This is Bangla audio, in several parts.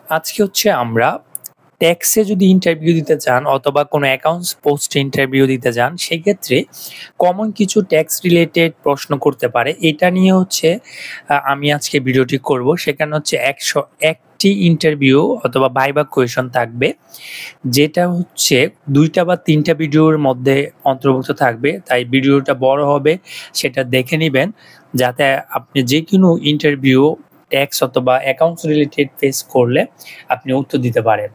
আজকে হচ্ছে আমরা ট্যাক্সে যদি ইন্টারভিউ দিতে চান অথবা কোনো অ্যাকাউন্টস পোস্টে ইন্টারভিউ দিতে যান, সেক্ষেত্রে কমন কিছু ট্যাক্স রিলেটেড প্রশ্ন করতে পারে। এটা নিয়ে হচ্ছে আমি আজকে ভিডিওটি করব। সেখানে হচ্ছে ১০১টি ইন্টারভিউ অথবা ভাইভা কোয়েশন থাকবে, যেটা হচ্ছে ২টা বা ৩টা ভিডিওর মধ্যে অন্তর্ভুক্ত থাকবে। তাই ভিডিওটা বড় হবে, সেটা দেখে নিবেন যাতে আপনি যেকোনো ইন্টারভিউ ট্যাক্স অথবা অ্যাকাউন্টস রিলেটেড ফেস করলে আপনি উত্তর দিতে পারেন।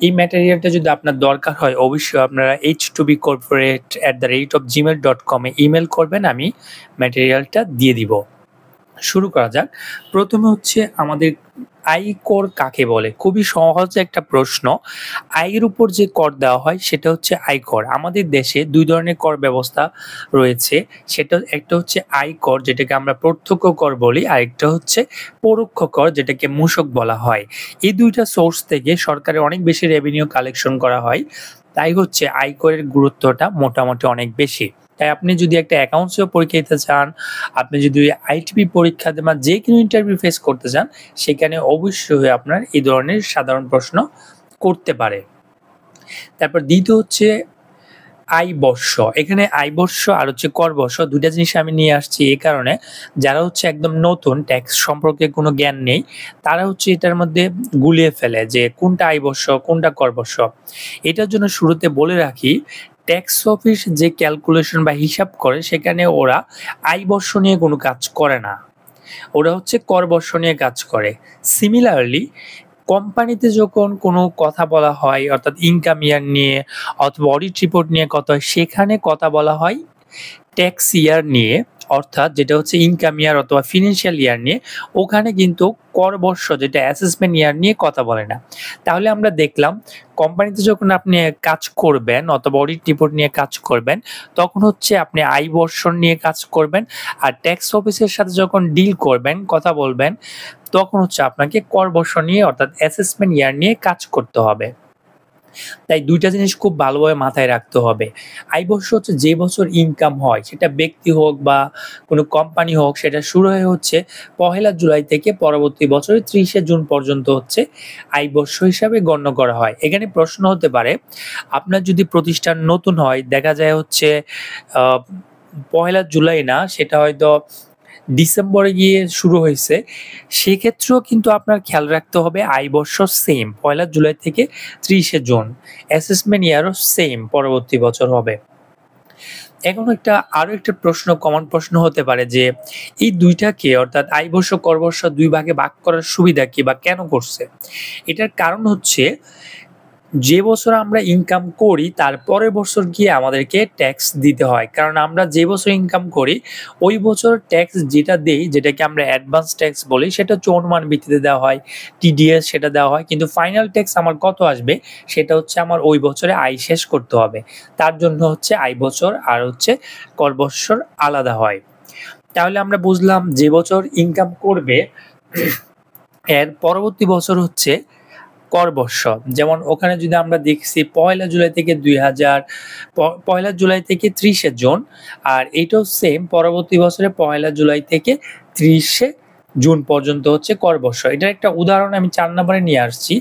এই ম্যাটেরিয়ালটা যদি আপনার দরকার হয়, অবশ্যই আপনারা h2bcorporate@gmail.com এ ইমেল করবেন, আমি ম্যাটেরিয়ালটা দিয়ে দিব। শুরু করা যাক। প্রথমে হচ্ছে আমাদের আয়কর কাকে বলে? খুবই সহজ একটা প্রশ্ন। আয়ের উপর যে কর দেওয়া হয় সেটা হচ্ছে আয়কর। আমাদের দেশে ২ ধরনের কর ব্যবস্থা রয়েছে। সেটা একটা হচ্ছে আয়কর, যেটাকে আমরা প্রত্যক্ষ কর বলি, আরেকটা হচ্ছে পরোক্ষ কর, যেটাকে মূসক বলা হয়। এই ২টা সোর্স থেকে সরকারের অনেক বেশি রেভিনিউ কালেকশন করা হয়। তাই হচ্ছে আয়করের গুরুত্বটা মোটামুটি অনেক বেশি। তাই আপনি যদি একটা অ্যাকাউন্টসেও পরীক্ষা দিতে চান, আপনি যদি আইটিপি পরীক্ষা বা যেকোনো ইন্টারভিউ ফেস করতে চান, সেখানে অবশ্যই আপনার এই ধরনের সাধারণ প্রশ্ন করতে পারে। তারপর দ্বিতীয় হচ্ছে আয়বর্ষ। এখানে আয়বর্ষ আর হচ্ছে করবর্ষ ২ টা জিনিস আমি নিয়ে আসছি এই কারণে, যারা হচ্ছে একদম নতুন, ট্যাক্স সম্পর্কে কোনো জ্ঞান নেই, তারা হচ্ছে এটার মধ্যে গুলিয়ে ফেলে যে কোনটা আয়বর্ষ, কোনটা করবর্ষ। এটার জন্য শুরুতে বলে রাখি, ট্যাক্স অফিস যে ক্যালকুলেশন বা হিসাব করে, সেখানে ওরা আয়বর্ষ নিয়ে কোনো কাজ করে না। ওরা হচ্ছে করবর্ষ নিয়ে কাজ করে। সিমিলারলি কোম্পানিতে যখন কোনো কথা বলা হয়, অর্থাৎ ইনকাম ইয়ার নিয়ে অথবা অডিট রিপোর্ট নিয়ে কথা হয়, সেখানে কথা বলা হয় ট্যাক্স ইয়ার নিয়ে, অর্থাৎ যেটা হচ্ছে ইনকাম ইয়ার অথবা ফিনান্সিয়াল ইয়ার নিয়ে। ওখানে কিন্তু কর বর্ষ, যেটা অ্যাসেসমেন্ট ইয়ার নিয়ে কথা বলে না। তাহলে আমরা দেখলাম, কোম্পানিতে যখন আপনি কাজ করবেন অথবা অডিট রিপোর্ট নিয়ে কাজ করবেন, তখন হচ্ছে আপনি আয় বর্ষ নিয়ে কাজ করবেন। আর ট্যাক্স অফিসের সাথে যখন ডিল করবেন, কথা বলবেন, তখন হচ্ছে আপনাকে কর বর্ষ নিয়ে অর্থাৎ অ্যাসেসমেন্ট ইয়ার নিয়ে কাজ করতে হবে। তাই ২ টা জিনিস খুব ভালোভাবে মাথায় রাখতে হবে। আয় বর্ষ হচ্ছে যে বছর ইনকাম হয়, সেটা ব্যক্তি হোক বা কোনো কোম্পানি হোক, সেটা শুরু হচ্ছে ১লা জুলাই থেকে পরবর্তী বছরের ৩০শে জুন পর্যন্ত হচ্ছে আয় বর্ষ হিসাবে গণ্য করা হয়। এখানে প্রশ্ন হতে পারে, আপনার যদি প্রতিষ্ঠান নতুন হয়, দেখা যায় হচ্ছে আ ১লা জুলাই না, সেটা হয়তো ডিসেম্বরে গিয়ে শুরু হয়েছে, সেক্ষেত্রেও কিন্তু আপনার খেয়াল রাখতে হবে আয় বর্ষ সেম ১লা জুলাই থেকে ৩০শে জুন। অ্যাসেসমেন্ট ইয়ারও সেম পরবর্তী বছর হবে। এখন আরো একটা প্রশ্ন, কমন প্রশ্ন হতে পারে যে এই ২ টাকে অর্থাৎ আয় বর্ষ, কর বর্ষ ২ ভাগে ভাগ করার সুবিধা কি বা কেন করছে? এটার কারণ হচ্ছে, যে বছর আমরা ইনকাম করি তার পরের বছর গিয়ে আমাদেরকে ট্যাক্স দিতে হয়। কারণ আমরা যে বছর ইনকাম করি, ওই বছর ট্যাক্স যেটা দেই, যেটাকে আমরা অ্যাডভান্স ট্যাক্স বলি, সেটা হচ্ছে অনুমান ভিত্তিতে দেওয়া হয়, টিডিএস সেটা দেওয়া হয়। কিন্তু ফাইনাল ট্যাক্স আমার কত আসবে, সেটা হচ্ছে আমার ওই বছরে আয় শেষ করতে হবে। তার জন্য হচ্ছে আয় বছর আর হচ্ছে কর বৎসর আলাদা হয়। তাহলে আমরা বুঝলাম, যে বছর ইনকাম করবে এর পরবর্তী বছর হচ্ছে কর বর্ষ। যেমন ওখানে যদি আমরা দেখছি ১লা জুলাই থেকে ১লা জুলাই থেকে ৩০শে জুন, আর এটাও সেম পরবর্তী বছরে ১লা জুলাই থেকে ৩০শে জুন পর্যন্ত হচ্ছে কর বর্ষ। এটার একটা উদাহরণ আমি ৪ নম্বরে নিয়ে আসছি।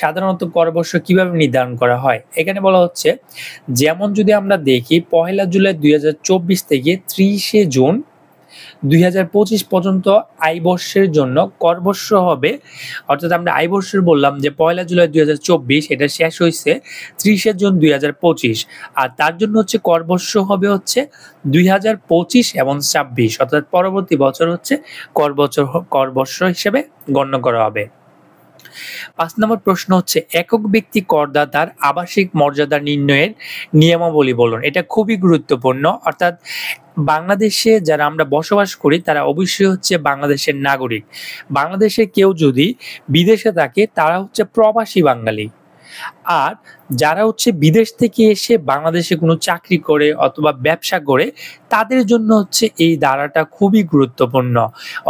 সাধারণত কর বর্ষ কিভাবে নির্ধারণ করা হয়? এখানে বলা হচ্ছে, যেমন যদি আমরা দেখি ১লা জুলাই ২০২৪ থেকে ৩০শে জুন ২০২৫ পর্যন্ত আয় বর্ষের জন্য কর বর্ষ হবে, অর্থাৎ আমরা আয় বর্ষের বললাম যে ১লা জুলাই ২০২৪, এটা শেষ হয়েছে ৩০শে জুন ২০২৫, আর তার জন্য হচ্ছে কর বর্ষ হবে হচ্ছে ২০২৫ এবং ২৬, অর্থাৎ পরবর্তী বছর হচ্ছে কর বর্ষ হিসেবে গণ্য করা হবে। ৫ নম্বর প্রশ্ন হচ্ছে, একক ব্যক্তি করদাতার আবাসিক মর্যাদা নির্ণয়ের নিয়মাবলী বলুন। এটা খুবই গুরুত্বপূর্ণ। অর্থাৎ বাংলাদেশে যারা আমরা বসবাস করি, তারা অবশ্যই হচ্ছে বাংলাদেশের নাগরিক। বাংলাদেশে কেউ যদি বিদেশে থাকে, তারা হচ্ছে প্রবাসী বাঙালি। আর যারা হচ্ছে বিদেশ থেকে এসে বাংলাদেশে কোনো চাকরি করে অথবা ব্যবসা করে তাদের জন্য হচ্ছে এই ধারাটা খুবই গুরুত্বপূর্ণ।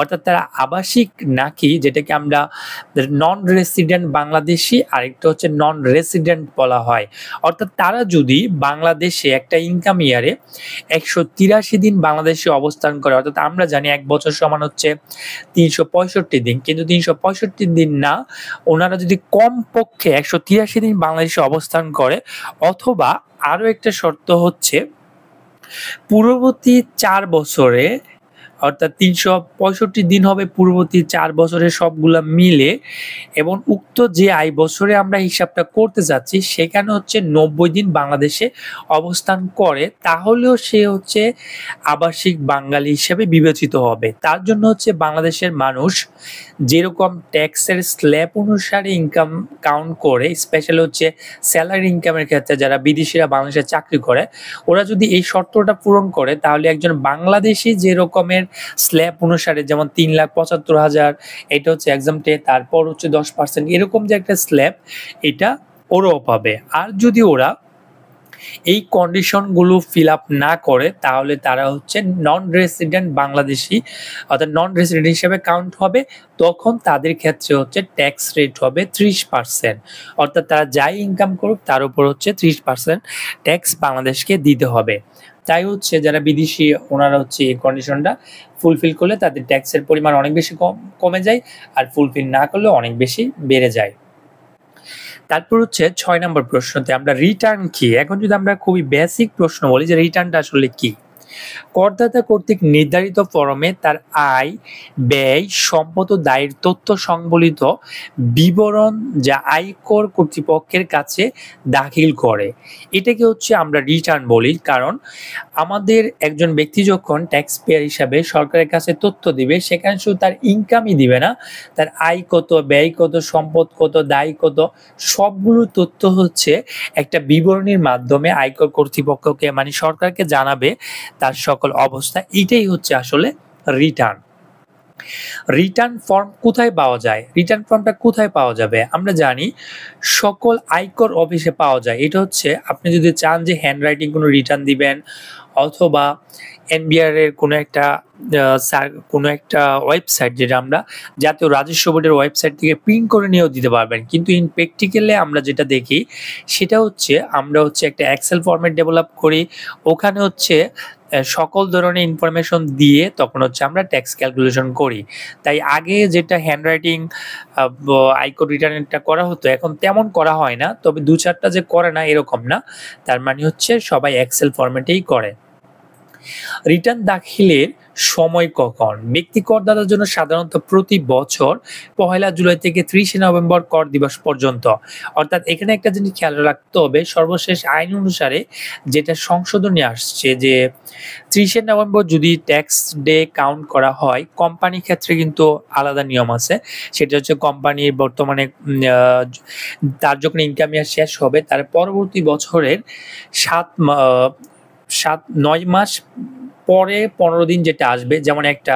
অর্থাৎ তারা আবাসিক নাকি, যেটাকে আমরা নন রেসিডেন্ট বাংলাদেশি, আরেকটা হচ্ছে নন রেসিডেন্ট বলা হয়। অর্থাৎ তারা যদি বাংলাদেশে একটা ইনকাম ইয়ারে 183 দিন বাংলাদেশে অবস্থান করে, অর্থাৎ আমরা জানি 1 বছর সমান হচ্ছে 365 দিন, কিন্তু 365 দিন না, ওনারা যদি কমপক্ষে 183 দিন বাংলাদেশে অবস্থান করে, অথবা আরো একটা শর্ত হচ্ছে পূর্ববর্তী 4 বছরে, অর্থাৎ 365 দিন হবে পূর্ববর্তী 4 বছরের সবগুলা মিলে, এবং উক্ত যে আয় বছরে আমরা হিসাবটা করতে যাচ্ছি সেখানে হচ্ছে 90 দিন বাংলাদেশে অবস্থান করে, তাহলেও সে হচ্ছে আবাসিক বাঙালি হিসেবে বিবেচিত হবে। তার জন্য হচ্ছে বাংলাদেশের মানুষ যেরকম ট্যাক্সের স্ল্যাব অনুসারে ইনকাম কাউন্ট করে, স্পেশালি হচ্ছে স্যালারি ইনকামের ক্ষেত্রে যারা বিদেশিরা বাংলাদেশে চাকরি করে, ওরা যদি এই শর্তটা পূরণ করে তাহলে একজন বাংলাদেশি যে রকমের স্ল্যাব অনুসারে, যেমন 3,75,000 এটা হচ্ছে এক্সামটে, তারপর হচ্ছে 10% এরকম যে একটা স্ল্যাব, এটা ওরাও পাবে। আর যদি ওরা এই কন্ডিশনগুলো ফিল আপ না করে তাহলে তারা হচ্ছে নন রেসিডেন্ট বাংলাদেশি, অর্থাৎ নন রেসিডেন্ট হিসেবে কাউন্ট হবে। তখন তাদের ক্ষেত্রে হচ্ছে ট্যাক্স রেট হবে 30%, অর্থাৎ তারা যাই ইনকাম করুক তার উপর হচ্ছে 30% ট্যাক্স বাংলাদেশকে দিতে হবে। তাই হচ্ছে যারা বিদেশি ওনারা হচ্ছে এই কন্ডিশনটা ফুলফিল করলে তাদের ট্যাক্সের পরিমাণ অনেক বেশি কমে যায়, আর ফুলফিল না করলে অনেক বেশি বেড়ে যায়। তারপর হচ্ছে 6 নম্বর প্রশ্নতে আমরা রিটার্ন কি, এখন যদি আমরা খুবই বেসিক প্রশ্ন বলি যে রিটার্নটা আসলে কি। করদাতা কর্তৃক নির্ধারিত ফরমে তার আয়, ব্যয়, সম্পদ ও দায়ের তথ্য সংবলিত বিবরণ যা আয়কর কর্তৃপক্ষের কাছে দাখিল করে, এটাকে হচ্ছে আমরা রিটার্ন বলি। কারণ আমাদের একজন ব্যক্তি যখন ট্যাক্স পেয়ার হিসাবে সরকারের কাছে তথ্য দিবে, সেখানে শুধু তার ইনকামই দিবে না, তার আয় কত, ব্যয় কত, সম্পদ কত, দায় কত, সবগুলো তথ্য হচ্ছে একটা বিবরণীর মাধ্যমে আয়কর কর্তৃপক্ষকে মানে সরকারকে জানাবে তার সকল অবস্থা। এটাই হচ্ছে আসলে রিটার্ন। রিটার্ন ফর্ম কোথায় পাওয়া যায়? রিটার্ন ফর্মটা কোথায় পাওয়া যাবে? আমরা জানি সকল আয়কর অফিসে পাওয়া যায়। এটা হচ্ছে আপনি যদি চান যে হ্যান্ড রাইটিং কোনো রিটার্ন দিবেন, অথবা এনবিআর এর কোনো একটা ওয়েবসাইট, যেটা আমরা জাতীয় রাজস্ব বোর্ডের ওয়েবসাইট থেকে প্রিন্ট করে নিয়েও দিতে পারবেন। কিন্তু ইন প্র্যাকটিক্যালে আমরা যেটা দেখি সেটা হচ্ছে আমরা হচ্ছে একটা এক্সেল ফরম্যাট ডেভেলপ করি, ওখানে হচ্ছে সকল ধরনের ইনফরমেশন দিয়ে তখন হচ্ছে আমরা ট্যাক্স ক্যালকুলেশন করি। তাই আগে যেটা হ্যান্ড রাইটিং আয়কর রিটার্নটা করা হতো, এখন তেমন করা হয় না, তবে 2-4টা যে করে না এরকম না, তার মানে হচ্ছে সবাই এক্সেল ফরম্যাটেই করে। রিটার্ন দাখিলের সময় কখন? ব্যক্তি করদাতার জন্য সাধারণত প্রতি বছর 1 জুলাই থেকে 30 নভেম্বর কর দিবস পর্যন্ত। অর্থাৎ এখানে একটা জিনিস খেয়াল রাখতে হবে, সর্বশেষ আইন অনুসারে যেটা সংশোধনী আসছে যে 30 নভেম্বর যদি ট্যাক্স ডে কাউন্ট করা হয়, কোম্পানির ক্ষেত্রে কিন্তু আলাদা নিয়ম আছে। সেটা হচ্ছে কোম্পানির বর্তমানে তার যখন ইনকাম ইয়ার শেষ হবে তার পরবর্তী বছরের 9 মাস পরে 15 দিন যেটা আসবে, যেমন একটা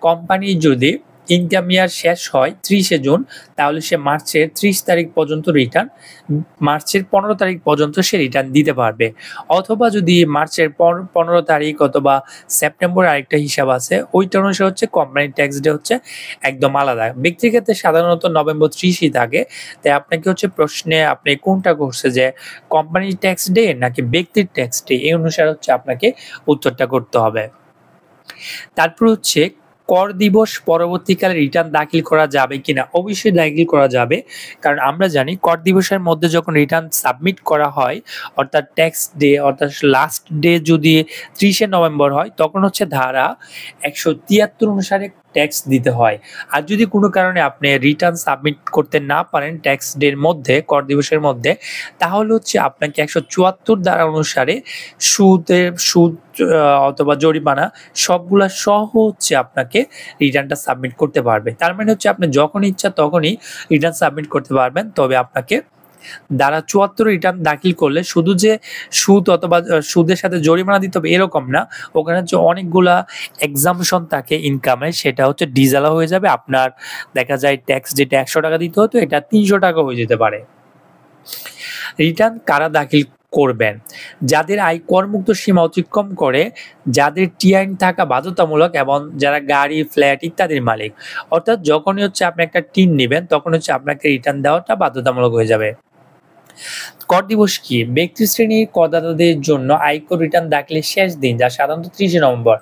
কোম্পানি যদি ইনকাম ইয়ার শেষ হয় 30 জুন, তাহলে সে মার্চের 30 তারিখ পর্যন্ত রিটার্ন, মার্চের 15 তারিখ পর্যন্ত সে রিটার্ন দিতে পারবে। অথবা যদি মার্চের 15 তারিখ অথবা সেপ্টেম্বর আরেকটা হিসাব আছে, ওইটা অনুসারে হচ্ছে কোম্পানির ট্যাক্স ডে হচ্ছে একদম আলাদা। ব্যক্তির ক্ষেত্রে সাধারণত নভেম্বর 30ই থাকে। তাই আপনাকে হচ্ছে প্রশ্নে আপনি কোনটা করছে যে কোম্পানির ট্যাক্স ডে নাকি ব্যক্তির ট্যাক্স ডে, এই অনুসারে হচ্ছে আপনাকে উত্তরটা করতে হবে। তারপর হচ্ছে কর দিবস পরবর্তীকালে রিটার্ন দাখিল করা যাবে কিনা? অবশ্যই দাখিল করা যাবে, কারণ আমরা জানি কর দিবসের মধ্যে যখন রিটার্ন সাবমিট করা হয়, অর্থাৎ ট্যাক্স ডে অর্থাৎ লাস্ট ডে যদি 30 নভেম্বর হয়, তখন হচ্ছে ধারা 173 অনুসারে ট্যাক্স দিতে হয়। আর যদি কোনো কারণে আপনি রিটার্ন সাবমিট করতে না পারেন ট্যাক্স ডের মধ্যে, কর দিবসের মধ্যে, তাহলে হচ্ছে আপনাকে 174 ধারা অনুসারে সুদ অথবা জরিমানা সবগুলা সহ হচ্ছে আপনাকে রিটার্নটা সাবমিট করতে পারবে। তার মানে হচ্ছে আপনি যখন ইচ্ছা তখনই রিটার্ন সাবমিট করতে পারবেন। তবে আপনাকে ধারা 74 রিটার্ন দাখিল করলে শুধু যে সুদ অথবা সুদের সাথে জরিমানা দিতে হবে এরকম না, ওখানে যে অনেকগুলা এক্সাম্পশন থাকে ইনকামে, সেটা হচ্ছে ডিজালা হয়ে যাবে। আপনার দেখা যায় ট্যাক্স যেটা 100 টাকা দিতে হতো এটা 300 টাকা হয়ে যেতে পারে। রিটার্ন কারা দাখিল করবেন? যাদের আয় করমুক্ত সীমা অতিক্রম করে, যাদের টিআইন থাকা বাধ্যতামূলক এবং যারা গাড়ি, ফ্ল্যাট ইত্যাদির মালিক। অর্থাৎ যখনই হচ্ছে আপনি একটা টিন নিবেন তখন হচ্ছে আপনাকে রিটার্ন দেওয়াটা বাধ্যতামূলক হয়ে যাবে। কর দিবস কি? ব্যক্তি শ্রেণীর করদাতাদের জন্য আয়কর রিটার্ন দাখিলের শেষ দিন, যা সাধারণত 30 নভেম্বর।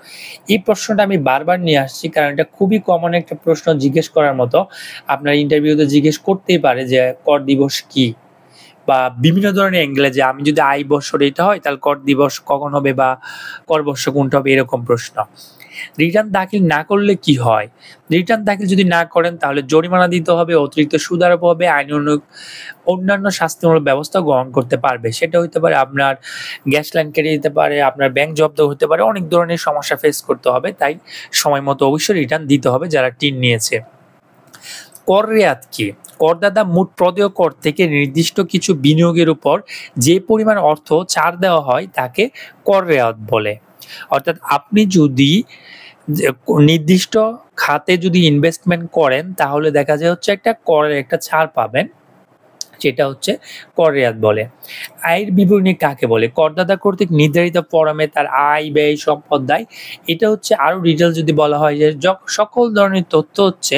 এই প্রশ্নটা আমি বারবার নিয়ে আসছি কারণ এটা খুবই কমন একটা প্রশ্ন জিজ্ঞেস করার মতো। আপনার ইন্টারভিউতে জিজ্ঞেস করতেই পারে যে কর দিবস কি? বা বিভিন্ন ধরনের অ্যাঙ্গেলে যে আমি যদি আয় বৎসর এটা হয় তাহলে কর দিবস কখন হবে বা কর বৎসর কোনটা হবে, এরকম প্রশ্ন। রিটার্ন দাখিল না করলে কি হয়? রিটার্ন দাখিল যদি না করেন তাহলে জরিমানা দিতে হবে, অতিরিক্ত সুদ আরোপ হবে, অন্যান্য শাস্তিমূলক ব্যবস্থা গ্রহণ করতে পারবে। সেটা হইতে পারে আপনার গ্যাস লাইন কেটে দিতে পারে, আপনার ব্যাংক জব্দ হতে পারে, অনেক ধরনের সমস্যা ফেস করতে হবে। তাই সময় মতো অবশ্যই রিটার্ন দিতে হবে যারা টিন নিয়েছে। কর রেয়াত কি? করদাতা মোট প্রদেয় কর থেকে নির্দিষ্ট কিছু বিনিয়োগের উপর যে পরিমাণ অর্থ ছাড় দেওয়া হয় তাকে কর রেয়াত বলে। অর্থাৎ আপনি যদি নির্দিষ্ট খাতে যদি ইনভেস্টমেন্ট করেন তাহলে দেখা যায় হচ্ছে একটা করের একটা ছাড় পাবেন, যেটা হচ্ছে কর রেয়াত বলে। আয়ের বিবরণী কাকে বলে? করদাতা কর্তৃক নির্ধারিত ফরমে তার আয়, ব্যয়, সম্পদ দেয়। এটা হচ্ছে আরো ডিটেইলস যদি বলা হয় যে সকল ধরনের তথ্য হচ্ছে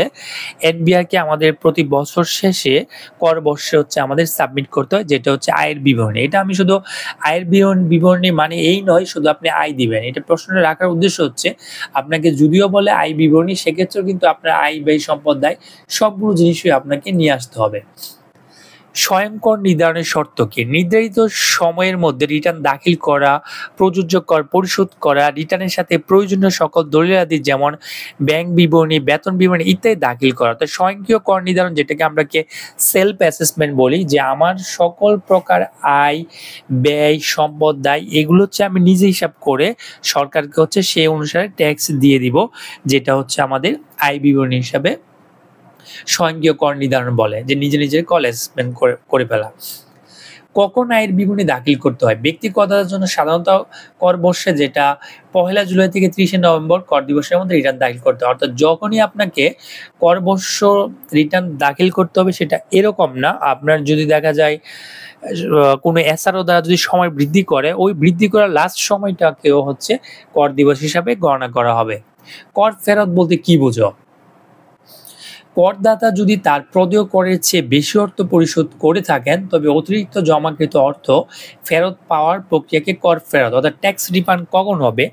এনবিআর কে আমাদের প্রতি বছর শেষে কর বর্ষে হচ্ছে আমাদের সাবমিট করতে হয়, যেটা হচ্ছে আয়ের বিবরণী। এটা আমি শুধু আয়ের বিবরণী মানে এই নয় শুধু আপনি আয় দিবেন, এটা প্রশ্নটা রাখার উদ্দেশ্য হচ্ছে আপনাকে যদিও বলে আয় বিবরণী, সেক্ষেত্রেও কিন্তু আপনার আয়, ব্যয়, সম্পদ দেয় সবগুলো জিনিসই আপনাকে নিয়ে আসতে হবে। স্বয়ংকর নির্ধারণের শর্ত কি? নির্ধারিত সময়ের মধ্যে রিটার্ন দাখিল করা, প্রযোজ্য কর পরিশোধ করা, রিটার্নের সাথে প্রয়োজনীয় সকল দলিলাদি যেমন ব্যাংক বিবরণী, বেতন বিবরণী ইত্যাদি দাখিল করা। তো স্বয়ংক্রিয় কর নির্ধারণ, যেটাকে আমরা সেলফ অ্যাসেসমেন্ট বলি, যে আমার সকল প্রকার আয়, ব্যয়, সম্পদ দায় এগুলো হচ্ছে আমি নিজে হিসাব করে সরকারকে হচ্ছে সেই অনুসারে ট্যাক্স দিয়ে দিব, যেটা হচ্ছে আমাদের আয় বিবরণী হিসাবে স্বয়ংক্রিয় কর নির্ধারণ বলে, যে নিজে নিজের কর অ্যাসেসমেন্ট করে ফেলা। কখন আয়ের বিবরণী দাখিল করতে হয়? ব্যক্তি করদাতার জন্য সাধারণত কর বর্ষে, যেটা 1 জুলাই থেকে 30 নভেম্বর কর দিবসের মধ্যে রিটার্ন দাখিল করতে হয়। অর্থাৎ যখনই আপনাকে কর বর্ষ রিটার্ন দাখিল করতে হবে সেটা এরকম না। আপনার যদি দেখা যায় কোনো এসআরও দ্বারা যদি সময় বৃদ্ধি করে, ওই বৃদ্ধি করার লাস্ট সময়টাকেও হচ্ছে কর দিবস হিসাবে গণনা করা হবে। কর ফেরত বলতে কি বোঝো? করদাতা যদি তার প্রদেয় করের চেয়ে বেশি অর্থ পরিশোধ করে থাকেন তবে অতিরিক্ত জমাকৃত অর্থ ফেরত পাওয়ার প্রক্রিয়াকে কর ফেরত অর্থাৎ ট্যাক্স রিফান্ড কখন হবে?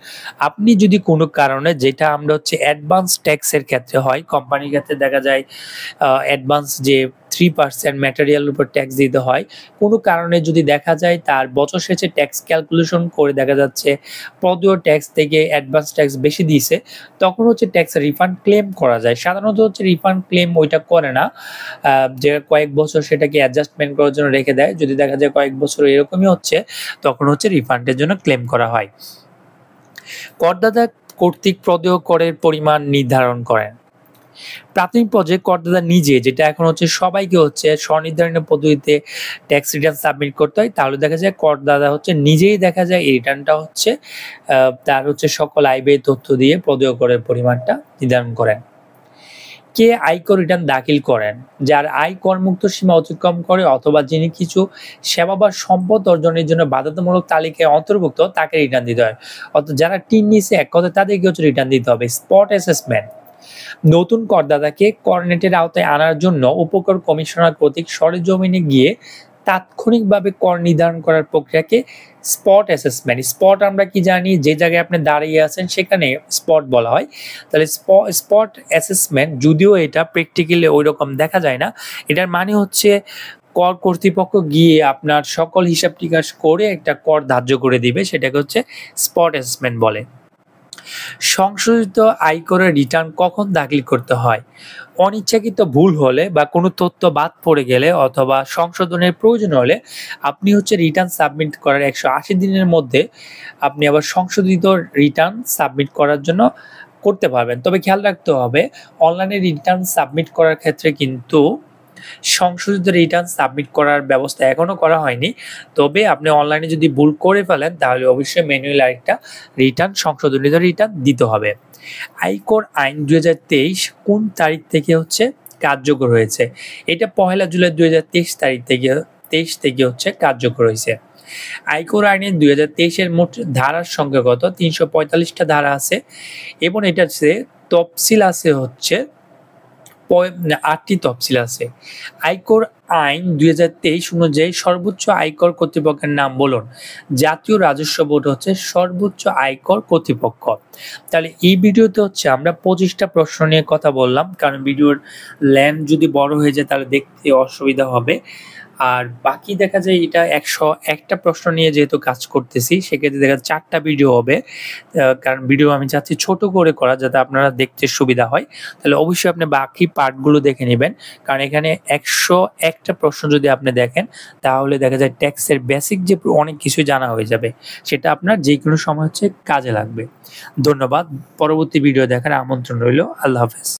আপনি যদি কোনো কারণে, যেটা আমরা হচ্ছে অ্যাডভান্স ট্যাক্সের ক্ষেত্রে হয়, কোম্পানির ক্ষেত্রে দেখা যায় অ্যাডভান্স যে 3% ম্যাটেরিয়ালের উপর ট্যাক্স দিতে হয়, কোনো কারণে যদি দেখা যায় তার বছর শেষে ট্যাক্স ক্যালকুলেশন করে দেখা যাচ্ছে প্রদেয় ট্যাক্স থেকে অ্যাডভান্স ট্যাক্স বেশি দিয়েছে, তখন হচ্ছে ট্যাক্স রিফান্ড ক্লেম করা যায়। সাধারণত হচ্ছে রিফান্ড ক্লেম ওইটা করে না, যে কয়েক বছর সেটাকে অ্যাডজাস্টমেন্ট করার জন্য রেখে দেয়। যদি দেখা যায় কয়েক বছর এরকমই হচ্ছে, তখন হচ্ছে রিফান্ডের জন্য ক্লেম করা হয়। করদাতা কর্তৃক প্রদেয় করের পরিমাণ নির্ধারণ করেন। প্রাথমিক পর্যায়ে করদাতা নিজে, যেটা এখন হচ্ছে সবাইকে হচ্ছে স্বনির্ধারণের পদ্ধতিতে ট্যাক্স রিটার্ন সাবমিট করতে হয়, তাহলে দেখা যায় করদাতা হচ্ছে নিজেই দেখা যায় এই রিটার্নটা হচ্ছে তার হচ্ছে সকল আয় ব্যয় তথ্য দিয়ে প্রদেয় করের পরিমাণটা নির্ধারণ করেন। কে আয়কর রিটার্ন দাখিল করেন? যার আয় করমুক্ত সীমা অতিক্রম করে অথবা যিনি কিছু সেবা বা সম্পদ অর্জনের জন্য বাধ্যতামূলক তালিকায় অন্তর্ভুক্ত তাকে রিটার্ন দিতে হয়। অর্থাৎ যারা টিন নিছে এক কথায় তাদেরকে হচ্ছে রিটার্ন দিতে হবে। স্পট অ্যাসেসমেন্ট, নতুন করদাতাকে করনেটের আওতায় আনার জন্য উপকর কমিশনার কর্তৃক সরেজমিনে গিয়ে তাৎক্ষণিকভাবে কর নির্ধারণ করার প্রক্রিয়াকে স্পট অ্যাসেসমেন্ট। স্পট আমরা কি জানি? যে জায়গায় আপনি দাঁড়িয়ে আছেন সেখানে স্পট বলা হয়। তাহলে স্পট অ্যাসেসমেন্ট, যদিও এটা প্র্যাকটিক্যালি ওই রকম দেখা যায় না, এটার মানে হচ্ছে কর কর্তৃপক্ষ গিয়ে আপনার সকল হিসাব টিকাস করে একটা কর ধার্য করে দিবে, সেটাকে হচ্ছে স্পট অ্যাসেসমেন্ট বলে। সংশোধিত আয়করের রিটার্ন কখন দাখিল করতে হয়? অনিচ্ছাকৃত ভুল হলে বা কোনো তথ্য বাদ পড়ে গেলে অথবা সংশোধনের প্রয়োজন হলে আপনি হচ্ছে রিটার্ন সাবমিট করার 180 দিনের মধ্যে আপনি আবার সংশোধিত রিটার্ন সাবমিট করার জন্য করতে পারবেন। তবে খেয়াল রাখতে হবে, অনলাইনে রিটার্ন সাবমিট করার ক্ষেত্রে কিন্তু সংশোধিত রিটার্ন সাবমিট করার ব্যবস্থা এখনো করা হয়নি। তবে আপনি অনলাইনে যদি ভুল করে ফেলেন তাহলে অবশ্যই ম্যানুয়াল আরেকটা রিটার্ন, সংশোধনীত রিটার্ন দিতে হবে। আয়কর আইন 2023 কোন তারিখ থেকে হচ্ছে কার্যকর হয়েছে? এটা 1 জুলাই 2023 তারিখ থেকে 2023 থেকে হচ্ছে কার্যকর হয়েছে। আয়কর আইনের 2023 এর মোট ধারার সংখ্যা কত? 345টা ধারা আছে এবং এটার যে তফসিল আছে হচ্ছে 8টি তফসিল আছে। আয়কর আইন 2023 অনুযায়ী সর্বোচ্চ আয়কর কর্তৃপক্ষের নাম বলুন। জাতীয় রাজস্ব বোর্ড হচ্ছে সর্বোচ্চ আয়কর কর্তৃপক্ষ। তাহলে এই ভিডিওতে হচ্ছে আমরা 25টা প্রশ্ন নিয়ে কথা বললাম, কারণ ভিডিওর লেন্থ যদি বড় হয়ে যায় তাহলে দেখতে অসুবিধা হবে। আর বাকি দেখা যায় এটা 101টা প্রশ্ন নিয়ে যেহেতু কাজ করতেছি, সেক্ষেত্রে দেখা যায় 4টা ভিডিও হবে। কারণ ভিডিও আমি চাচ্ছি ছোট করে করা যাতে আপনারা দেখতে সুবিধা হয়। তাহলে অবশ্যই আপনি বাকি পার্টগুলো দেখে নিবেন, কারণ এখানে 101টা প্রশ্ন যদি আপনি দেখেন তাহলে দেখা যায় ট্যাক্সের বেসিক যে অনেক কিছু জানা হয়ে যাবে, সেটা আপনার যেকোনো সময় হচ্ছে কাজে লাগবে। ধন্যবাদ। পরবর্তী ভিডিও দেখার আমন্ত্রণ রইল। আল্লাহ হাফেজ।